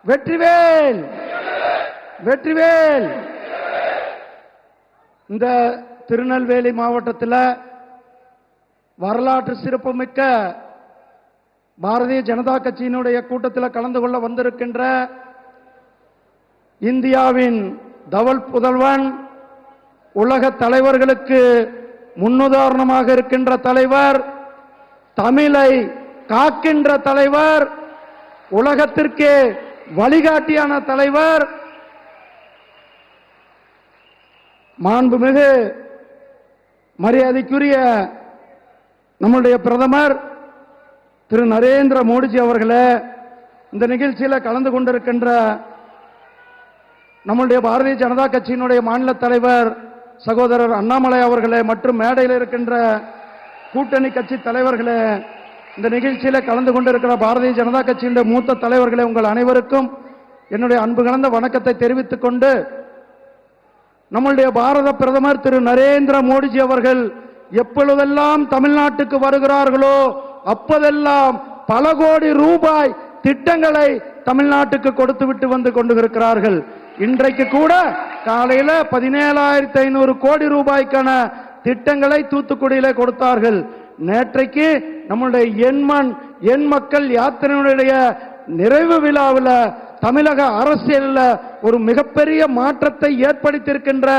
வெற்றிவேல் வெற்றிவேல். இந்த திருநெல்வேலி மாவட்டத்தில் வரலாற்று சிறப்புமிக்க பாரதிய ஜனதா கட்சியினுடைய கூட்டத்தில் கலந்து கொள்ள வந்திருக்கின்ற இந்தியாவின் தவல் புதல்வன், உலக தலைவர்களுக்கு முன்னுதாரணமாக இருக்கின்ற தலைவர், தமிழை காக்கின்ற தலைவர், உலகத்திற்கே வழிகாட்டியான தலைவர், மாண்புமிகு மரியாதைக்குரிய நம்முடைய பிரதமர் திரு நரேந்திர மோடிஜி அவர்களே, இந்த நிகழ்ச்சியில் கலந்து கொண்டிருக்கின்ற நம்முடைய பாரதிய ஜனதா கட்சியினுடைய மாநில தலைவர் சகோதரர் அண்ணாமலை அவர்களே, மற்றும் மேடையில் இருக்கின்ற கூட்டணி கட்சி தலைவர்களே, இந்த நிகழ்ச்சியில் கலந்து கொண்டிருக்கிற பாரதிய ஜனதா கட்சியினுடைய மூத்த தலைவர்களே, உங்கள் அனைவருக்கும் என்னுடைய அன்பு கலந்த வணக்கத்தை தெரிவித்துக் கொண்டு, நம்முடைய பாரத பிரதமர் திரு நரேந்திர மோடிஜி அவர்கள் எப்பொழுதெல்லாம் தமிழ்நாட்டுக்கு வருகிறார்களோ அப்போதெல்லாம் பல கோடி ரூபாய் திட்டங்களை தமிழ்நாட்டுக்கு கொடுத்து விட்டு வந்து கொண்டிருக்கிறார்கள். இன்றைக்கு கூட காலையில் 17,500 கோடி ரூபாய்க்கான திட்டங்களை தூத்துக்குடியிலே கொடுத்தார்கள். நேற்றைக்கு நம்முடைய எண் மக்கள் யாத்திரையினுடைய நிறைவு விழாவில் தமிழக அரசியலில் ஒரு மிகப்பெரிய மாற்றத்தை ஏற்படுத்தியிருக்கின்ற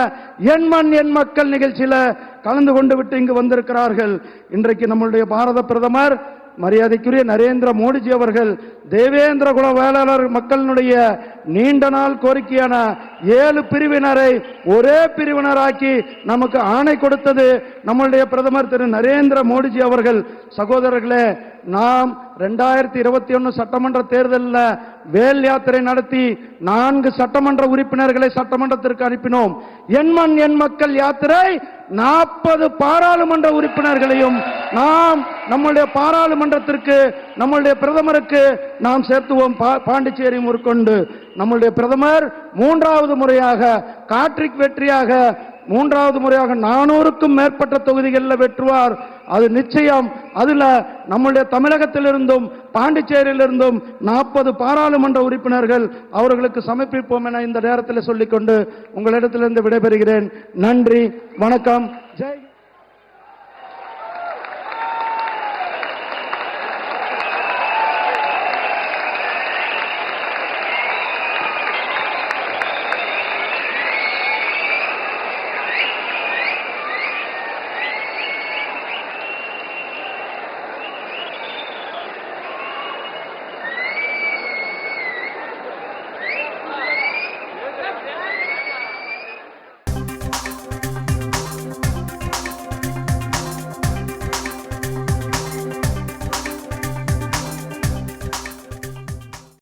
எண் மக்கள் நிகழ்ச்சியில் கலந்து கொண்டு விட்டு இங்கு வந்திருக்கிறார்கள். இன்றைக்கு நம்முடைய பாரத பிரதமர் மரியாதைக்குரிய நரேந்திர மோடிஜி அவர்கள் தேவேந்திர குல வேளாளர் மக்களினுடைய நீண்ட நாள் கோரிக்கையான 7 பிரிவினரை ஒரே பிரிவினராக்கி நமக்கு ஆணை கொடுத்தது நம்முடைய பிரதமர் திரு நரேந்திர மோடிஜி அவர்கள். சகோதரர்களே, நாம் 2021 சட்டமன்ற தேர்தலில் வேல் யாத்திரை நடத்தி 4 சட்டமன்ற உறுப்பினர்களை சட்டமன்றத்திற்கு அனுப்பினோம். எண் மக்கள் யாத்திரை 40 பாராளுமன்ற உறுப்பினர்களையும் நாம் நம்முடைய பாராளுமன்றத்திற்கு நம்முடைய பிரதமருக்கு நாம் சேர்த்துவோம். பாண்டிச்சேரி முற்கொண்டு நம்முடைய பிரதமர் 3வது முறையாக காட்ரிக் வெற்றியாக 3வது முறையாக 400க்கும் மேற்பட்ட தொகுதிகளில் வெற்றுவார். அது நிச்சயம். அதுல நம்முடைய தமிழகத்திலிருந்தும் பாண்டிச்சேரியிலிருந்தும் 40 பாராளுமன்ற உறுப்பினர்கள் அவர்களுக்கு சமர்ப்பிப்போம் என இந்த நேரத்தில் சொல்லிக்கொண்டு உங்களிடத்திலிருந்து விடைபெறுகிறேன். நன்றி, வணக்கம், ஜெய்.